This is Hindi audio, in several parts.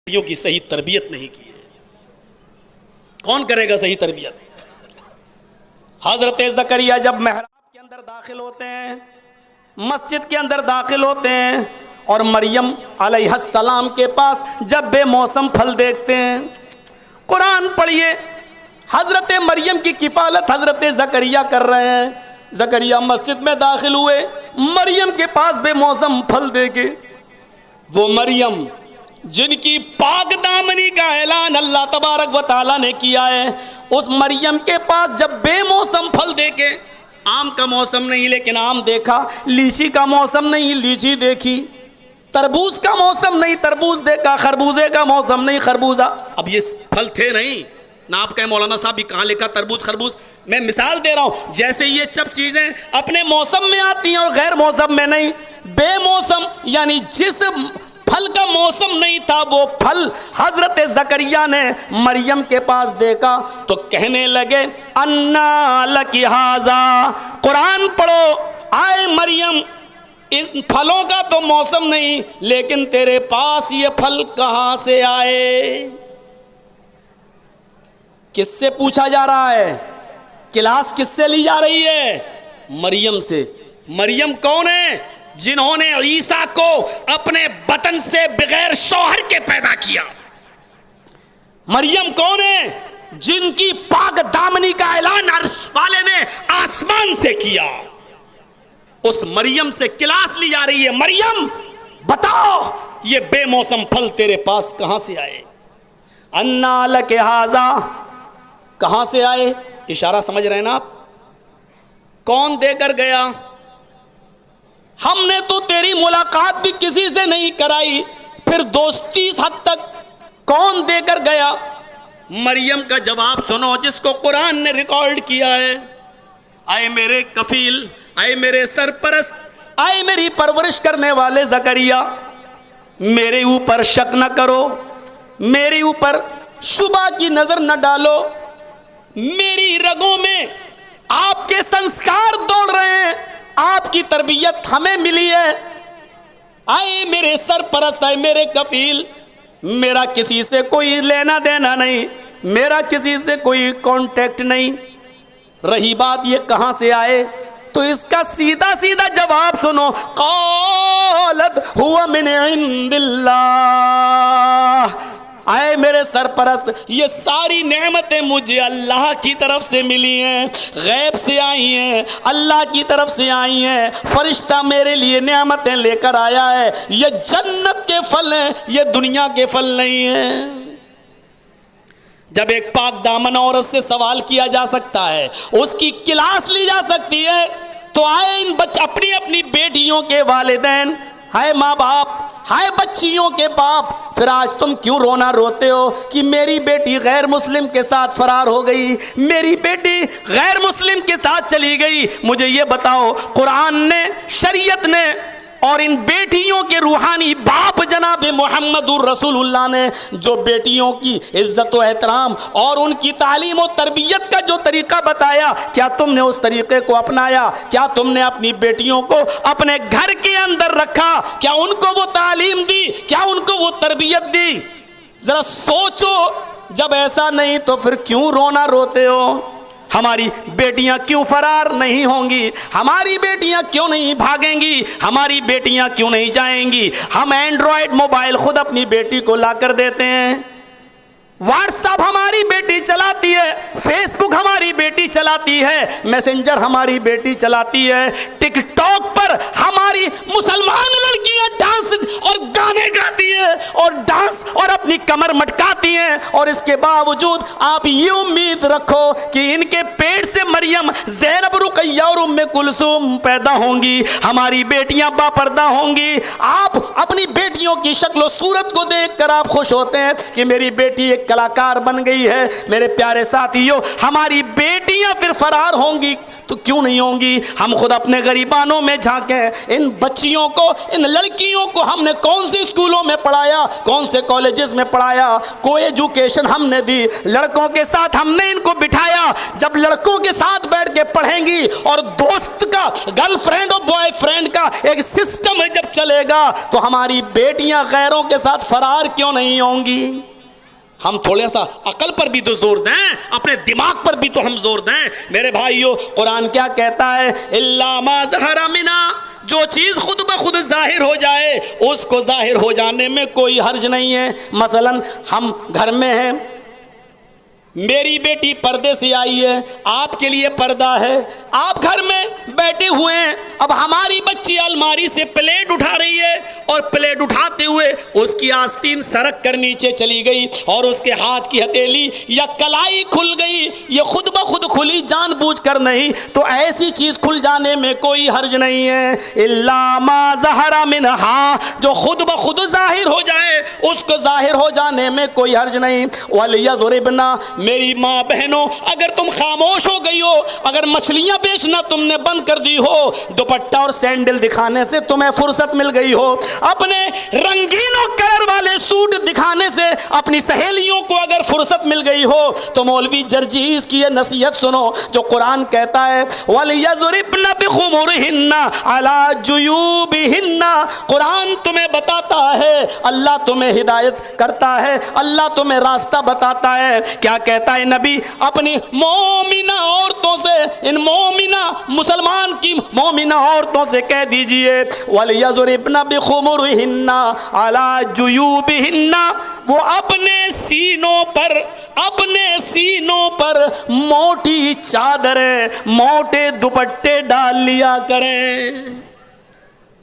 बेटियों की सही तरबियत नहीं की है। कौन करेगा सही तरबियत? हजरत ज़करिया जब महराब के अंदर दाखिल होते हैं, मस्जिद के अंदर दाखिल होते हैं और मरियम अलैहिस्सलाम के पास जब बेमौसम फल देखते हैं, कुरान पढ़िए, हजरत मरियम की किफालत हजरत ज़करिया कर रहे हैं। ज़करिया मस्जिद में दाखिल हुए, मरियम के पास बेमौसम फल देखे, वो मरियम जिनकी पाक दामनी का ऐलान अल्लाह तबारक व तआला ने किया है, उस मरियम के पास जब बेमौसम फल देखे, आम का मौसम नहीं लेकिन आम देखा, लीची का मौसम नहीं लीची देखी, तरबूज का मौसम नहीं तरबूज देखा, खरबूजे का मौसम नहीं खरबूजा। अब ये फल थे नहीं ना, आप कहें मौलाना साहब भी कहाँ लिखा तरबूज खरबूज। मैं मिसाल दे रहा हूँ, जैसे ये सब चीज़ें अपने मौसम में आती हैं और गैर मौसम में नहीं। बेमौसम यानी जिस फल का मौसम नहीं था वो फल हजरत ज़करिया ने मरियम के पास देखा तो कहने लगे अन्ना लकी हाजा, कुरान पढ़ो, आए मरियम इस फलों का तो मौसम नहीं लेकिन तेरे पास ये फल कहाँ से आए? किससे पूछा जा रहा है? क्लास किससे ली जा रही है? मरियम से। मरियम कौन है? जिन्होंने ईसा को अपने बतन से बगैर शौहर के पैदा किया। मरियम कौन है? जिनकी पाक दामनी का ऐलान अर्श वाले ने आसमान से किया। उस मरियम से क्लास ली जा रही है। मरियम बताओ ये बेमौसम फल तेरे पास कहां से आए? अन्ना लके हाजा, कहां से आए? इशारा समझ रहे हैं ना आप? कौन देकर गया? हमने तो तेरी मुलाकात भी किसी से नहीं कराई, फिर दोस्ती इस हद तक कौन देकर गया? मरियम का जवाब सुनो जिसको कुरान ने रिकॉर्ड किया है। आए मेरे कफील, आए मेरे सरपरस्त, आए मेरी परवरिश करने वाले ज़करिया, मेरे ऊपर शक न करो, मेरे ऊपर शुबा की नजर न डालो। मेरी रगों में आपके संस्कार दौड़ रहे हैं, आपकी तरबियत हमें मिली है। आए मेरे सरपरस्त, आए मेरे कफील, मेरा किसी से कोई लेना देना नहीं, मेरा किसी से कोई कांटेक्ट नहीं। रही बात ये कहां से आए, तो इसका सीधा सीधा जवाब सुनो। क़ालत हुवा मिन इंदिल्लाह, आए मेरे सरपरस्त, ये सारी नेमतें मुझे अल्लाह की तरफ से मिली हैं, गैब से आई हैं, अल्लाह की तरफ से आई हैं। फरिश्ता मेरे लिए नेमतें लेकर आया है। ये जन्नत के फल हैं, ये दुनिया के फल नहीं हैं। जब एक पाक दामन औरत से सवाल किया जा सकता है, उसकी क्लास ली जा सकती है, तो आए इन अपनी अपनी बेटियों के वालिदैन, हाय माँ बाप, हाय बच्चियों के बाप, फिर आज तुम क्यों रोना रोते हो कि मेरी बेटी गैर मुस्लिम के साथ फरार हो गई, मेरी बेटी गैर मुस्लिम के साथ चली गई? मुझे ये बताओ, कुरान ने, शरीयत ने और इन बेटियों के रूहानी बाप जनाब मुहम्मदुर रसूलुल्लाह ने जो बेटियों की इज्जत व एहतराम और उनकी तालीम और तरबियत का जो तरीक़ा बताया, क्या तुमने उस तरीक़े को अपनाया? क्या तुमने अपनी बेटियों को अपने घर के अंदर रखा? क्या उनको वो तालीम दी? क्या उनको वो तरबियत दी? ज़रा सोचो। जब ऐसा नहीं तो फिर क्यों रोना रोते हो? हमारी बेटियां क्यों फरार नहीं होंगी? हमारी बेटियां क्यों नहीं भागेंगी? हमारी बेटियां क्यों नहीं जाएंगी? हम एंड्रॉयड मोबाइल खुद अपनी बेटी को ला कर देते हैं, व्हाट्सएप हमारी बेटी चलाती है, फेसबुक हमारी बेटी चलाती है, मैसेंजर हमारी बेटी चलाती है, टिकटॉक पर हमारी मुसलमान लड़कियां डांस और गाने गाती है और डांस और अपनी कमर मटकाती हैं, और इसके बावजूद आप ये उम्मीद रखो कि इनके पेट से मरियम, ज़ैनब, रुक़ैया और उम्मे कुलसूम पैदा होंगी, हमारी बेटियां बापर्दा होंगी। आप अपनी बेटियों की शक्ल सूरत को देखकर आप खुश होते हैं कि मेरी बेटी एक कलाकार बन गई है। मेरे प्यारे साथियों, हमारी बेटियां फिर फरार होंगी तो क्यों नहीं होंगी? हम खुद अपने गरीबानों में झांकें। इन बच्चियों को, इन लड़कियों को हमने कौन से स्कूलों में पढ़ाया, कौन से कॉलेजेस में पढ़ाया? कोई एजुकेशन हमने दी? लड़कों के साथ हमने इनको बिठाया। जब लड़कों के साथ बैठ के पढ़ेंगी और दोस्त का, गर्लफ्रेंड और बॉयफ्रेंड का एक सिस्टम जब चलेगा तो हमारी बेटियां गैरों के साथ फरार क्यों नहीं होंगी? हम थोड़ा सा अकल पर भी तो जोर दें, अपने दिमाग पर भी तो हम जोर दें। मेरे भाइयों, कुरान क्या कहता है? इल्ला मा ज़हरा मिना, जो चीज़ खुद ब खुद जाहिर हो जाए उसको जाहिर हो जाने में कोई हर्ज नहीं है। मसलन हम घर में हैं, मेरी बेटी पर्दे से आई है, आपके लिए पर्दा है, आप घर में बैठे हुए हैं। अब हमारी बच्ची अलमारी से प्लेट उठा रही है और प्लेट उठाते हुए उसकी आस्तीन सरक कर नीचे चली गई और उसके हाथ की हथेली या कलाई खुल गई। ये खुद ब खुद खुली, जानबूझ कर नहीं। तो ऐसी चीज़ खुल जाने में कोई हर्ज नहीं है। इल्ला मा ज़हरा मिनहा, जो खुद ब खुद जाहिर हो जाए उसको जाहिर हो जाने में कोई हर्ज नहीं। वलियज़रिबना, मेरी माँ बहनों, अगर तुम खामोश हो गई हो, अगर मछलियां बेचना तुमने बंद कर दी हो, दुपट्टा और सैंडल दिखाने से तुम्हें फुर्सत मिल गई हो, अपने रंगीन और कलर वाले सूट दिखाने से अपनी सहेलियों को अगर फुर्सत मिल गई हो, तो मौलवी जर्जीस की ये नसीहत सुनो जो कुरान कहता है वलियज़रिबना बिखुमुरिहिन्ना अला जुयूबिहिन्ना। कुरान तुम्हें बताता है, अल्लाह तुम्हें हिदायत करता है, अल्लाह तुम्हें रास्ता बताता है। क्या कहता है नबी अपनी मोमिना औरतों से, इन मोमिना मुसलमान की मोमिना औरतों से कह दीजिए वलियज़रिबना बिखुमुरिहिन्ना अला जुयूबिहिन्ना, वो अपने सीनों पर मोटी चादरें, मोटे दुपट्टे डाल लिया करें।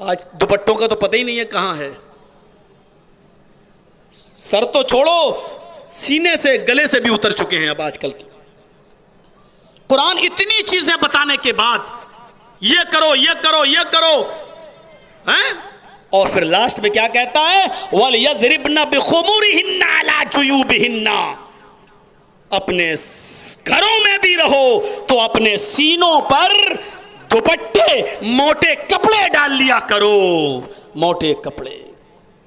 आज दुपट्टों का तो पता ही नहीं है कहाँ है। सर तो छोड़ो, सीने से गले से भी उतर चुके हैं अब आजकल की। कुरान इतनी चीजें बताने के बाद ये करो, ये करो, ये करो, हैं? और फिर लास्ट में क्या कहता है? वलियज़रिबना बिखुमुरिहिन्ना अला जुयूबिहिन्ना। अपने घरों में भी रहो तो अपने सीनों पर दुपट्टे, मोटे कपड़े डाल लिया करो, मोटे कपड़े।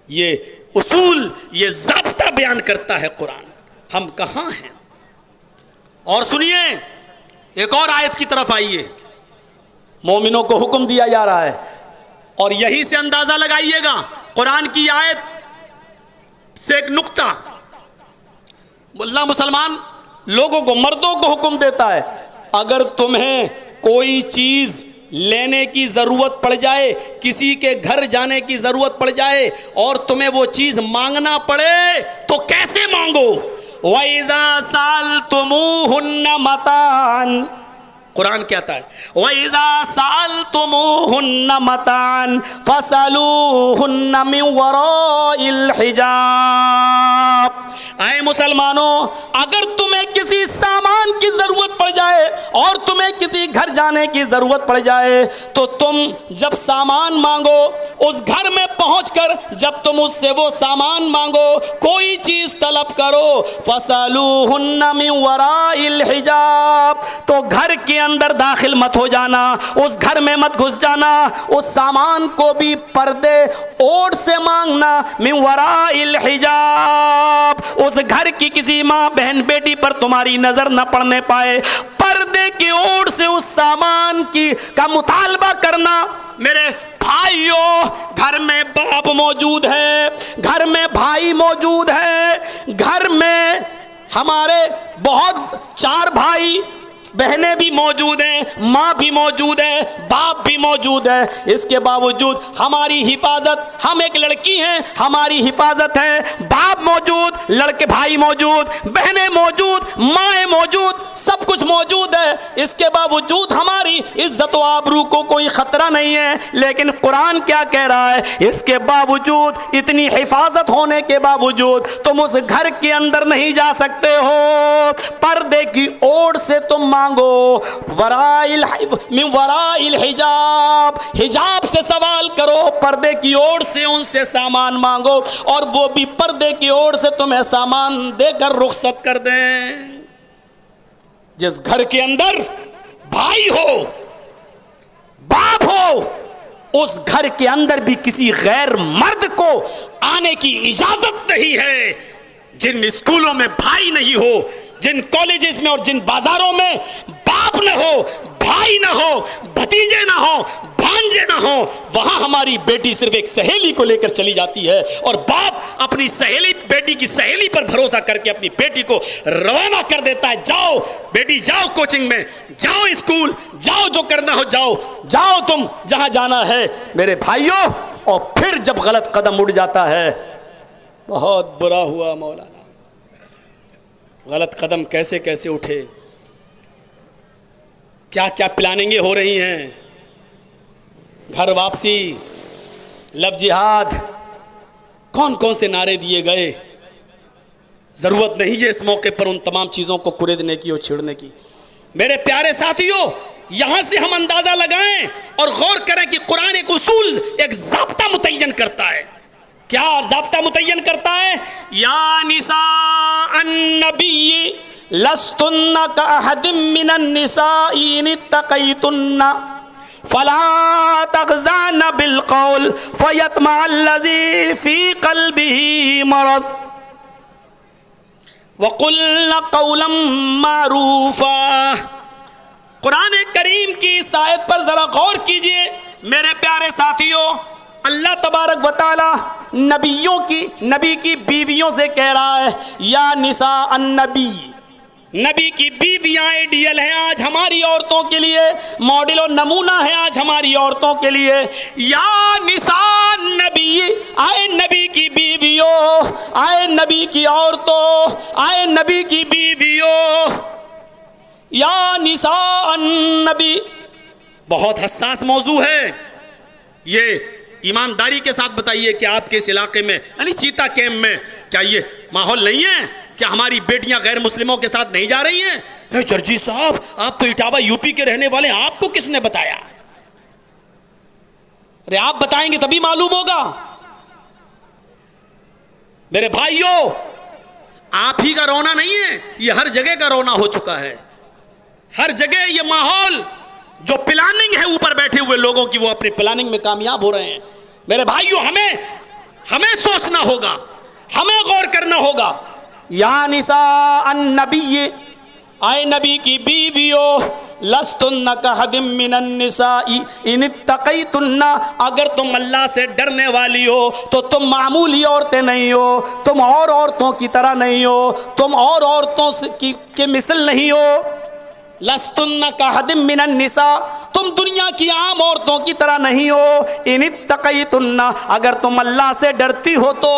ये उसूल, ये ज़ाब्ता बयान करता है कुरान। हम कहाँ हैं? और सुनिए, एक और आयत की तरफ आइए। मोमिनों को हुक्म दिया जा रहा है और यहीं से अंदाजा लगाइएगा कुरान की आयत से एक नुक्ता। मुल्ला मुसलमान लोगों को, मर्दों को हुक्म देता है, अगर तुम्हें कोई चीज लेने की ज़रूरत पड़ जाए, किसी के घर जाने की ज़रूरत पड़ जाए और तुम्हें वो चीज़ मांगना पड़े तो कैसे मांगो? वइज़ा सालतुमूहुन्ना मतान, कुरान कहता है वइज़ा सालतुमूहुन्ना मतान फसलूहुन्ना मिन वराइल हिजाब। आए मुसलमानों, अगर तुम्हें किसी सामान की ज़रूरत पड़ जाए और तुम्हें किसी घर जाने की ज़रूरत पड़ जाए तो तुम जब सामान मांगो, उस घर में पहुंचकर जब तुम उससे वो सामान मांगो, कोई चीज़ तलब करो, फसलूहुन्ना मिन वराइल हिजाब, तो घर के अंदर दाखिल मत हो जाना, उस घर में मत घुस जाना, उस सामान को भी पर्दे ओढ़ से मांगना। मिन वराइल हिजाब, उस घर की किसी माँ बहन बेटी पर तुम्हारी नजर न पड़ने पाए, पर्दे की ओर से उस सामान की का मुतालबा करना। मेरे भाइयों, घर में बाप मौजूद है, घर में भाई मौजूद है, घर में हमारे बहुत 4 भाई बहनें भी मौजूद हैं, माँ भी मौजूद है, बाप भी मौजूद है। इसके बावजूद हमारी हिफाजत, हम एक लड़की हैं, हमारी हिफाजत है, बाप मौजूद, लड़के भाई मौजूद, बहनें मौजूद, माएँ मौजूद, सब कुछ मौजूद है, इसके बावजूद हमारी इज्जत व आबरू को कोई खतरा नहीं है। लेकिन कुरान क्या कह रहा है, इसके बावजूद, इतनी हिफाजत होने के बावजूद तुम उस घर के अंदर नहीं जा सकते हो। पर्दे की ओर से तुम मांगो, वराइल हिजाब, हिजाब से सवाल करो, पर्दे की ओर से उनसे सामान मांगो, और वो भी पर्दे की ओर से तुम्हें सामान देकर रुखसत कर दें। जिस घर के अंदर भाई हो, बाप हो, उस घर के अंदर भी किसी गैर मर्द को आने की इजाजत नहीं है। जिन स्कूलों में भाई नहीं हो, जिन कॉलेजेस में और जिन बाजारों में बाप न हो, भाई न हो, भतीजे ना हो, भांजे ना हो, वहां हमारी बेटी सिर्फ एक सहेली को लेकर चली जाती है, और बाप अपनी सहेली, बेटी की सहेली पर भरोसा करके अपनी बेटी को रवाना कर देता है। जाओ बेटी, जाओ कोचिंग में, जाओ स्कूल, जाओ जो करना हो जाओ, जाओ तुम जहां जाना है मेरे भाइयों। और फिर जब गलत कदम उड़ जाता है, बहुत बुरा हुआ मौलाना, गलत कदम कैसे कैसे उठे, क्या क्या प्लानिंगें हो रही हैं, घर वापसी, लब जिहाद, कौन कौन से नारे दिए गए। जरूरत नहीं है इस मौके पर उन तमाम चीजों को कुरेदने की और छेड़ने की। मेरे प्यारे साथियों, यहां से हम अंदाजा लगाएं और गौर करें कि कुरान एक उसूल, एक ज़ाब्ता मुतय्यन करता है। क्या ज़ाब्ता मुतय्यन करता है? या निसा अन्नबी लस्तुन्ना का अहदिम मिनन निसाई इन इत्तक़ैतुन्ना फला तग़ज़ाना बिलक़ौल फ़यत्मअल्लज़ी फ़ी क़ल्बिही मरज़ वक़ुल्ना क़ौलन मारूफ़ा। कुरान करीम की इस आयत पर ज़रा गौर कीजिए मेरे प्यारे साथियों। अल्लाह तबारक व तआला नबी की बीवियों से कह रहा है, या निसा अन्नबी, नबी की बीवियां आइडियल हैं आज हमारी औरतों के लिए, मॉडल और नमूना है आज हमारी औरतों के लिए। या निसा नबी, आए नबी की बीवियों, आए नबी की औरतों, आए नबी की बीवियों, या निसा नबी। बहुत हसास मौजू है ये। ईमानदारी के साथ बताइए कि आपके इस इलाके में, यानी चीता कैंप में, क्या ये माहौल नहीं है? क्या हमारी बेटियां गैर मुस्लिमों के साथ नहीं जा रही हैं? जर्जी साहब, आप तो इटावा यूपी के रहने वाले, आपको किसने बताया? अरे आप बताएंगे तभी मालूम होगा। मेरे भाइयों, आप ही का रोना नहीं है, ये हर जगह का रोना हो चुका है। हर जगह ये माहौल, जो प्लानिंग है ऊपर बैठे हुए लोगों की, वो अपनी प्लानिंग में कामयाब हो रहे हैं। मेरे भाइयों, हमें सोचना होगा, हमें गौर करना होगा। या निसा अन्नबी, आए नबी की बीवियों, लस्तुन्ना कहदिम मिनन निसाई इन इत्तक़ैतुन्ना, अगर तुम अल्लाह से डरने वाली हो तो तुम मामूली औरतें नहीं हो, तुम और औरतों की तरह नहीं हो, तुम और औरतों के मिसल नहीं हो। लस्तुन्ना कहदिम मिनन निसा, तुम दुनिया की आम औरतों की तरह नहीं हो। इन इत्तक़ैतुन्ना, अगर तुम अल्लाह से डरती हो तो।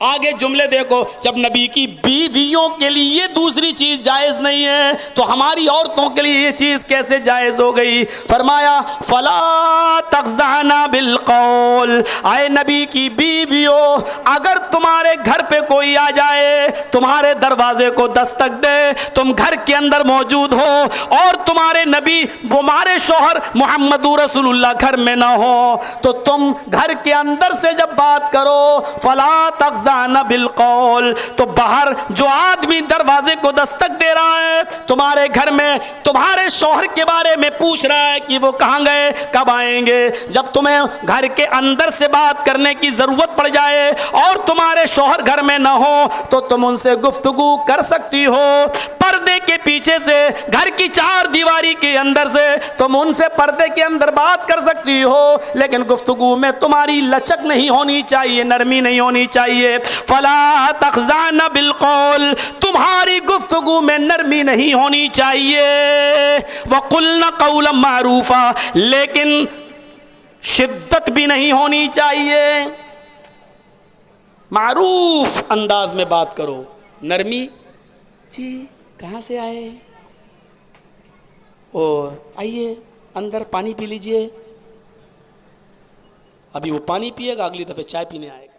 आगे जुमले देखो, जब नबी की बीवियों के लिए दूसरी चीज जायज नहीं है तो हमारी औरतों के लिए ये चीज कैसे जायज हो गई? फरमाया फला तग़ज़ाना बिलक़ौल, आए नबी की बीवियों, अगर तुम्हारे घर पे कोई आ जाए, तुम्हारे दरवाजे को दस्तक दे, तुम घर के अंदर मौजूद हो और तुम्हारे नबी, तुम्हारे शौहर मुहम्मदुर रसूलुल्लाह घर में ना हो, तो तुम घर के अंदर से जब बात करो, फला तग़ज़ाना बिलक़ौल, तो बाहर जो आदमी दरवाजे को दस्तक दे रहा है, तुम्हारे घर में तुम्हारे शौहर के बारे में पूछ रहा है कि वो कहाँ गए, कब आएंगे, जब तुम्हें घर के अंदर से बात करने की जरूरत पड़ जाए और तुम्हारे शौहर घर में ना हो, तो तुम उनसे गुफ्तगू कर सकती हो। पर्दे के पीछे से, घर की चार दीवारी के अंदर से तुम उनसे पर्दे के अंदर बात कर सकती हो, लेकिन गुफ्तगू में तुम्हारी लचक नहीं होनी चाहिए, नरमी नहीं होनी चाहिए। फला तग़ज़ाना बिलक़ौल, तुम्हारी गुफ्तगू में नरमी नहीं होनी चाहिए। वक़ुल्ना क़ौलन मारूफ़ा, लेकिन शिद्दत भी नहीं होनी चाहिए। मारूफ अंदाज में बात करो, नरमी जी कहाँ से आए? ओ आइए अंदर पानी पी लीजिए। अभी वो पानी पिएगा, अगली दफ़े चाय पीने आएगा।